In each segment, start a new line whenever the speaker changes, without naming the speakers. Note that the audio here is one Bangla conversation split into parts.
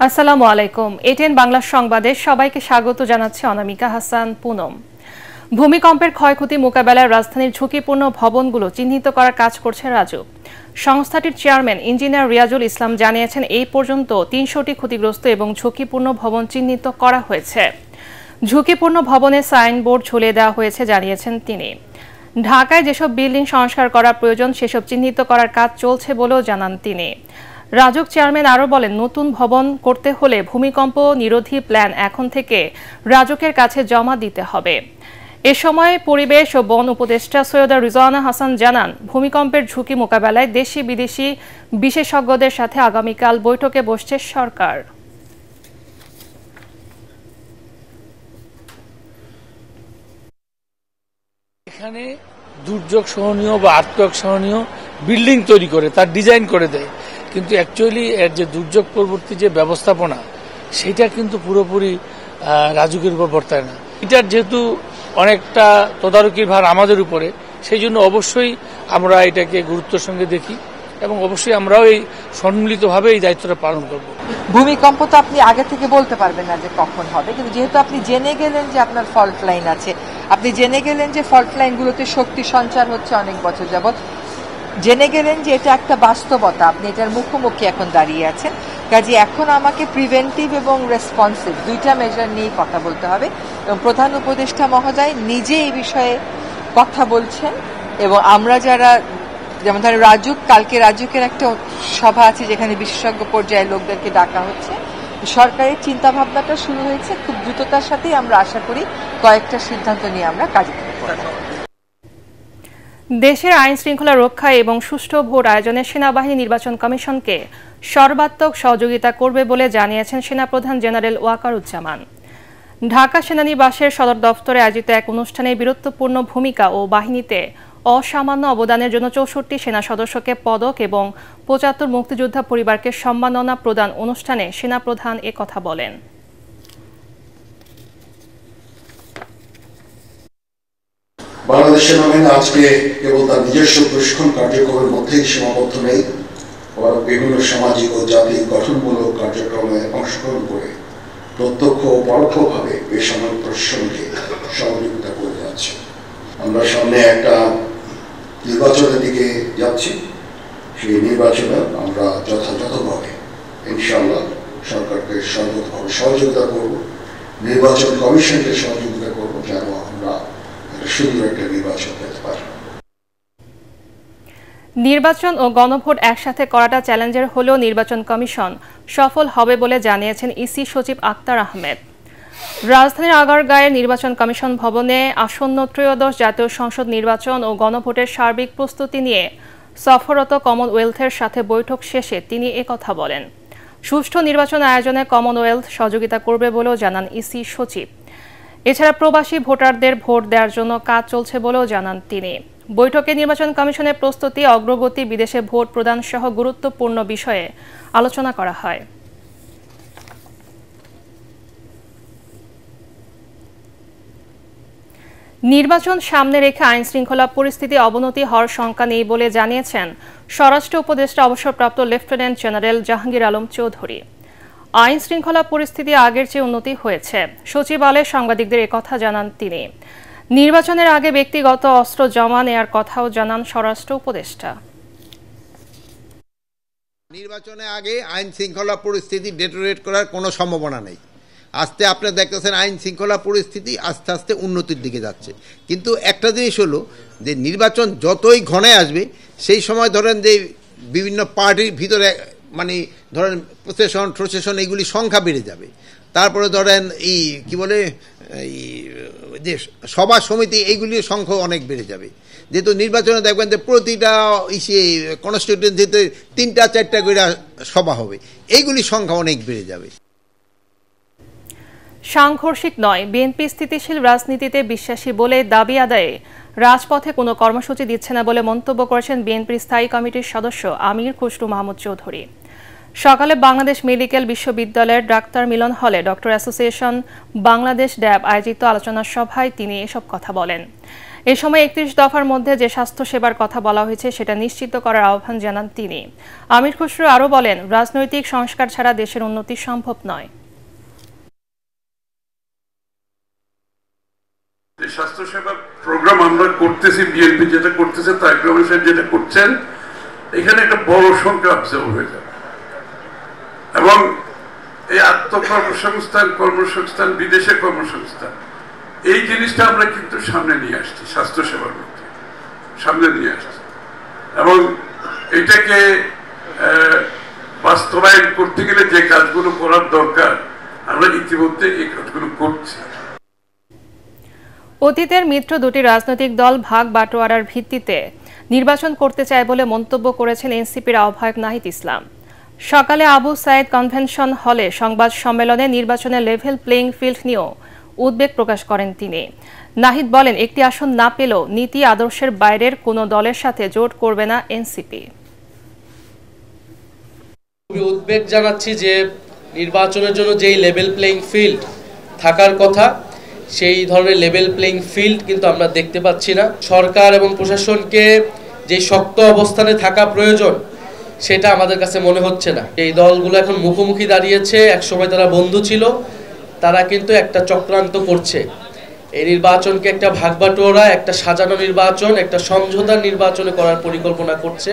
আসসালামু আলাইকুম। এটিএন বাংলা সংবাদে সবাইকে স্বাগত জানাচ্ছে অনামিকা হাসান পুনম। ভূমিকম্পের ক্ষয়ক্ষতি মোকাবেলায় রাজধানীর ঝুঁকিপূর্ণ ভবনগুলো চিহ্নিত করার কাজ করছে রাজুক। সংস্থাটির চেয়ারম্যান ইঞ্জিনিয়ার রিয়াজুল ইসলাম জানিয়েছেন, এই পর্যন্ত ৩০০টি ক্ষতিগ্রস্ত এবং ঝুঁকিপূর্ণ ভবন চিহ্নিত করা হয়েছে। ঝুঁকিপূর্ণ ভবনে সাইনবোর্ড ঝুলিয়ে দেওয়া হয়েছে জানিয়েছেন তিনি। ঢাকায় যেসব বিল্ডিং সংস্কার করা প্রয়োজন সেসব চিহ্নিত করার কাজ চলছে বলেও জানান তিনি। রাজুক চেয়ারম্যান আরও বলেন, নতুন ভবন করতে হলে ভূমিকম্প নিরোধী প্ল্যান এখন থেকে রাজুকের কাছে জমা দিতে হবে। এ সময় পরিবেশ ও বন উপদেষ্টা সৈয়দা রিজওয়ানা হাসান জানান, ভূমিকম্পের ঝুঁকি মোকাবেলায় দেশি বিদেশি বিশেষজ্ঞদের সাথে আগামীকাল বৈঠকে বসছে সরকার।
এখানে দুর্যোগ সহনীয় বা আর্থক্বেক সহনীয় বিল্ডিং তৈরি করে তার ডিজাইন করে দেয়, কিন্তু অ্যাকচুয়ালি এর যে দুর্যোগ পরবর্তী যে ব্যবস্থাপনা সেটা কিন্তু পুরোপুরি রাজুকের উপর বর্তায় না। এটার যেহেতু অনেকটা তদারকির ভার আমাদের উপরে, সেই জন্য অবশ্যই আমরা এটাকে গুরুত্বের সঙ্গে দেখি এবং অবশ্যই আমরাও এই সম্মিলিতভাবে এই দায়িত্বটা পালন করব।
ভূমিকম্প তো আপনি আগে থেকে বলতে পারবেন না যে কখন হবে, কিন্তু যেহেতু আপনি জেনে গেলেন যে আপনার ফল্ট লাইন আছে, আপনি জেনে গেলেন যে ফল্ট লাইনগুলোতে শক্তি সঞ্চার হচ্ছে অনেক বছর যাবৎ, জেনে গেলেন যে এটা একটা বাস্তবতা, আপনি এটার মুখোমুখি এখন দাঁড়িয়ে আছেন। কাজে এখন আমাকে প্রিভেন্টিভ এবং রেসপন্সিভ দুইটা মেজার নিয়ে কথা বলতে হবে এবং প্রধান উপদেষ্টা মহোদয় নিজে এই বিষয়ে কথা বলছেন। এবং আমরা যারা, যেমন ধরেন রাজুক, কালকে রাজুকের একটা সভা আছে যেখানে বিশেষজ্ঞ পর্যায়ের লোকদেরকে ডাকা হচ্ছে। সরকারের চিন্তা ভাবনাটা শুরু হয়েছে, খুব দ্রুততার সাথেই আমরা আশা করি কয়েকটা সিদ্ধান্ত নিয়ে আমরা কাজে করব।
দেশের আইন শৃঙ্খলা রক্ষা এবং সুষ্ঠু ভোট আয়োজনে সেনাবাহিনী নির্বাচন কমিশনকে সর্বাত্মক সহযোগিতা করবে বলে জানিয়েছেন সেনাপ্রধান জেনারেল ওয়াকারুজ্জামান। ঢাকা সেনানিবাসের সদর দফতরে আয়োজিত এক অনুষ্ঠানে বীরত্বপূর্ণ ভূমিকা ও বাহিনীতে অসামান্য অবদানের জন্য ৬৪ সেনা সদস্যকে পদক এবং ৭৫ মুক্তিযোদ্ধা পরিবারকে সম্মাননা প্রদান অনুষ্ঠানে সেনাপ্রধান একথা বলেন।
বাংলাদেশ সেনাবাহিনী আজকে কেবল তার নিজস্ব প্রশিক্ষণ কার্যক্রমের মধ্যেই সীমাবদ্ধ নেই, বরং বিভিন্ন সামাজিক ও জাতীয় গঠনমূলক কার্যক্রমে অংশগ্রহণ করে প্রত্যক্ষ ও পরোক্ষভাবে বেসামরিক প্রশাসনকে সহযোগিতা করে যাচ্ছে। আমরা সামনে একটা নির্বাচনের দিকে যাচ্ছি, সেই নির্বাচনে আমরা যথাযথভাবে ইনশাআল্লাহ সরকারকে সর্বতভাবে সহযোগিতা করব, নির্বাচন কমিশনকে সহযোগিতা করব, যেন আমরা সুন্দর একটা নির্বাচন পেতে পারি।
নির্বাচন ও গণভোট একসাথে করাটা চ্যালেঞ্জের হলেও নির্বাচন কমিশন সফল হবে বলে জানিয়েছেন ইসি সচিব আক্তার আহমেদ। রাজধানীর আগারগাঁয়ের নির্বাচন কমিশন ভবনে আসন্ন ত্রয়োদশ জাতীয় সংসদ নির্বাচন ও গণভোটের সার্বিক প্রস্তুতি নিয়ে সফররত কমনওয়েলথের সাথে বৈঠক শেষে তিনি একথা বলেন। সুষ্ঠু নির্বাচন আয়োজনে কমনওয়েলথ সহযোগিতা করবে বলেও জানান ইসি সচিব। এছাড়া প্রবাসী ভোটারদের ভোট দেওয়ার জন্য কাজ চলছে বলেও জানান তিনি। বৈঠকে নির্বাচন কমিশনের প্রস্তুতি, অগ্রগতি, বিদেশে ভোট প্রদান সহ গুরুত্বপূর্ণ বিষয়ে আলোচনা করা হয়। নির্বাচন সামনে রেখে আইন শৃঙ্খলা পরিস্থিতি অবনতি হওয়ার শঙ্কা নেই বলে জানিয়েছেন স্বরাষ্ট্র উপদেষ্টা অবসরপ্রাপ্ত লেফটেন্যান্ট জেনারেল জাহাঙ্গীর আলম চৌধুরী। আইন শৃঙ্খলা পরিস্থিতি আগের চেয়ে উন্নতি হয়েছে। সচিবালয়ে সাংবাদিকদের একথা জানান তিনি। নির্বাচনের আগে ব্যক্তিগত অস্ত্র জমা নেয়ার কথাও জানান স্বরাষ্ট্র উপদেষ্টা।
নির্বাচনের আগে আইন শৃঙ্খলা পরিস্থিতি ডেটোরেট করার কোনো সম্ভাবনা নেই। আস্তে আপনারা দেখতেছেন আইন শৃঙ্খলা পরিস্থিতি আস্তে আস্তে উন্নতির দিকে যাচ্ছে। কিন্তু একটা জিনিস হলো যে নির্বাচন যতই ঘনে আসবে, সেই সময় ধরেন যে বিভিন্ন পার্টির ভিতরে মানে ধরেন প্রশাসন এগুলি সংখ্যা বেড়ে যাবে। তারপরে ধরেন এই কি বলে এই যে সভা সমিতি এইগুলির সংখ্যা অনেক বেড়ে যাবে। যেহেতু নির্বাচনে দেখবেন যে প্রতিটা কনস্টিটিউয়েন্সিতে ৩টা-৪টা করে সভা হবে, এইগুলির সংখ্যা অনেক বেড়ে যাবে।
সাংঘর্ষিক নয়, বিএনপি স্থিতিশীল রাজনীতিতে বিশ্বাসী বলে দাবি আদায়ে রাজপথে কোনো কর্মসূচি দিচ্ছে না বলে মন্তব্য করেছেন বিএনপির স্থায়ী কমিটির সদস্য আমির খুসরু মাহমুদ চৌধুরী। সকালে বাংলাদেশ মেডিকেল বিশ্ববিদ্যালয়ের ডাক্তার মিলন হলে ডক্টর অ্যাসোসিয়েশন বাংলাদেশ ড্যাব আয়োজিত আলোচনা সভায় তিনি এসব কথা বলেন। এ সময় 31 দফার মধ্যে যে স্বাস্থ্য সেবার কথা বলা হয়েছে সেটা নিশ্চিত করার আহ্বান জানান তিনি। আমির খসরু আরও বলেন, রাজনৈতিক সংস্কার ছাড়া দেশের উন্নতি সম্ভব নয়।
স্বাস্থ্যসেবা প্রোগ্রাম আমরা করতেছি, বিএনপি যেটা করতেছে, তারেক রহমান সাহেব যেটা করছেন, এখানে একটা বড় সংখ্যা অবজার্ভ হয়ে যাবে এবং এই কর্মসংস্থান, বিদেশে কর্মসংস্থান, এই জিনিসটা আমরা কিন্তু সামনে নিয়ে আসছি, স্বাস্থ্যসেবার মধ্যে সামনে নিয়ে আসছি এবং এটাকে বাস্তবায়ন করতে গেলে যে কাজগুলো করার দরকার আমরা ইতিমধ্যে এই কাজগুলো করছি।
অতীতের মিত্র দুটি রাজনৈতিক দল ভাগ বাটোয়ারার ভিত্তিতে নির্বাচন করতে চায় বলে মন্তব্য করেছেন এনসিপির আহ্বায়ক নাহিদ ইসলাম। সকালে আবু সাইদ কনভেনশন হলে সংবাদ সম্মেলনে নির্বাচনের লেভেল প্লেইং ফিল্ড নিয়েও উদ্বেগ প্রকাশ করেন তিনি। নাহিদ বলেন, একটি আসন না পেলেও নীতি আদর্শের বাইরের কোনো দলের সাথে জোট করবে না এনসিপি।
খুবই উদ্বেগ জানাচ্ছি যে নির্বাচনের জন্য যেই লেভেল প্লেইং ফিল্ড থাকার কথা, সেই ধরনের লেভেল প্লেইং ফিল্ড কিন্তু আমরা দেখতে পাচ্ছি না। সরকার এবং প্রশাসনকে যে শক্ত অবস্থানে থাকা প্রয়োজন সেটা আমাদের কাছে মনে হচ্ছে না। এই দলগুলো এখন মুখোমুখি দাঁড়িয়েছে, একসময় তারা বন্ধু ছিল, তারা কিন্তু একটা চক্রান্ত করছে। এই নির্বাচনকে একটা ভাগবাটোয়ারা, একটা সাজানো নির্বাচন, একটা সমঝোতার নির্বাচনে করার পরিকল্পনা করছে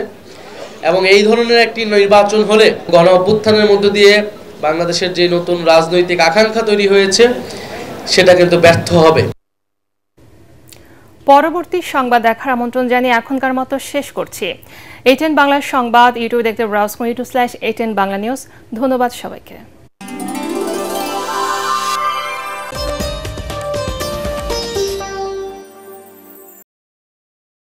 এবং এই ধরনের একটি নির্বাচন হলে গণ অভ্যুত্থানের মধ্য দিয়ে বাংলাদেশের যে নতুন রাজনৈতিক আকাঙ্ক্ষা তৈরি হয়েছে সেটা কিন্তু ব্যর্থ হবে।
পরবর্তী সংবাদ দেখার আমন্ত্রণ জানিয়ে এখনকার মতো শেষ করছি। ATN বাংলার সংবাদ ইউটিউবে দেখতে ব্রাউজ করুন, YouTube/ATN বাংলা নিউজ। ধন্যবাদ সবাইকে।